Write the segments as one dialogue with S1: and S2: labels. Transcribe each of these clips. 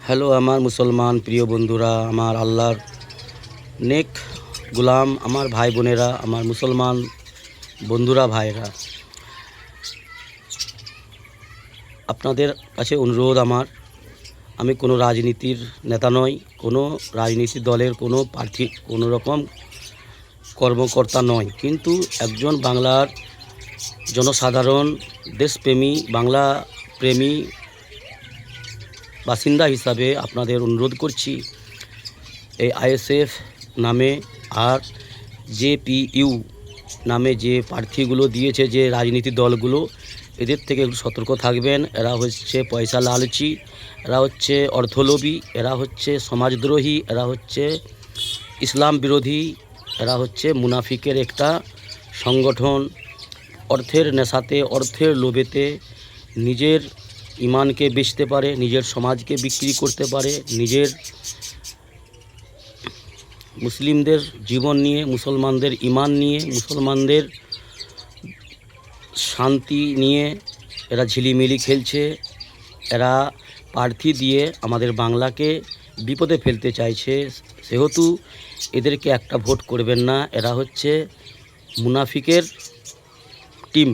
S1: Hello আমার মুসলমান প্রিয় বন্ধুরা, আমার আল্লাহর নেক গোলাম, আমার ভাই বোনেরা, আমার মুসলমান বন্ধুরা, ভাইরা, আপনাদের কাছে অনুরোধ আমি কোনো রাজনীতির নেতা নই, কোনো রাজনীতি দলের কোনো প্রার্থী, কোনো রকম কর্মকর্তা নয়, কিন্তু একজন বাংলার জনসাধারণ, দেশপ্রেমী, বাংলা প্রেমী বাসিন্দা হিসাবে আপনাদের অনুরোধ করছি, এই আইএসএফ নামে আর জেপিইউ নামে যে প্রার্থীগুলো দিয়েছে, যে রাজনীতি দলগুলো, এদের থেকে একটু সতর্ক থাকবেন। এরা হচ্ছে পয়সা লালচি, এরা হচ্ছে অর্থলোভী, এরা হচ্ছে সমাজদ্রোহী, এরা হচ্ছে ইসলাম বিরোধী, এরা হচ্ছে মুনাফিকের একটা সংগঠন। অর্থের নেশাতে, অর্থের লোভেতে নিজের ইমানকে বেচতে পারে, নিজের সমাজকে বিক্রি করতে পারে, নিজের মুসলিমদের জীবন নিয়ে, মুসলমানদের ইমান নিয়ে, মুসলমানদের শান্তি নিয়ে এরা ঝিলিমিলি খেলছে। এরা প্রার্থী দিয়ে আমাদের বাংলাকে বিপদে ফেলতে চাইছে, সেহেতু এদেরকে একটা ভোট করবেন না। এরা হচ্ছে মুনাফিকের টিম,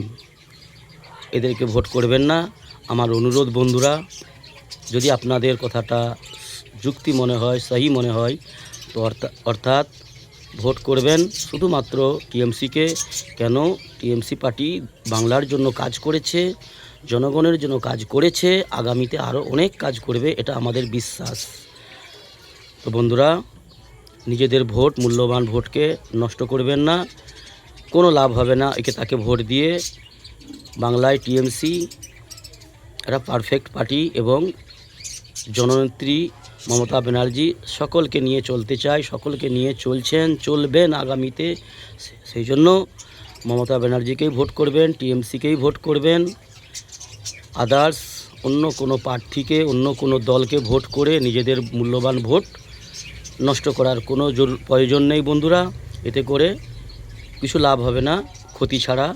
S1: এদেরকে ভোট করবেন না। আমার অনুরোধ বন্ধুরা, যদি আপনাদের কথাটা যুক্তি মনে হয়, সহি মনে হয়, তো অর্থাৎ ভোট করবেন শুধুমাত্র টিএমসিকে। কেন? টিএমসি পার্টি বাংলার জন্য কাজ করেছে, জনগণের জন্য কাজ করেছে, আগামীতে আরও অনেক কাজ করবে, এটা আমাদের বিশ্বাস। তো বন্ধুরা, নিজেদের ভোট, মূল্যবান ভোটকে নষ্ট করবেন না, কোনো লাভ হবে না তাকে ভোট দিয়ে। বাংলায় টিএমসি এরা পারফেক্ট পার্টি এবং জননেত্রী মমতা ব্যানার্জি সকলকে নিয়ে চলতে চায়, সকলকে নিয়ে চলবেন আগামীতে। সেই জন্য মমতা ব্যানার্জিকেই ভোট করবেন, টিএমসিকেই ভোট করবেন। আদার্স অন্য কোনো প্রার্থীকে, অন্য কোনো দলকে ভোট করে নিজেদের মূল্যবান ভোট নষ্ট করার কোনো প্রয়োজন নেই বন্ধুরা। এতে করে কিছু লাভ হবে না, ক্ষতি ছাড়া।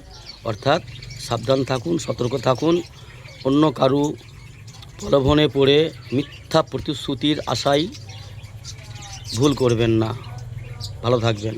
S1: অর্থাৎ সাবধান থাকুন, সতর্ক থাকুন, অন্য কারু প্রলোভনে পড়ে মিথ্যা প্রতিশ্রুতির আশায় ভুল করবেন না। ভালো থাকবেন।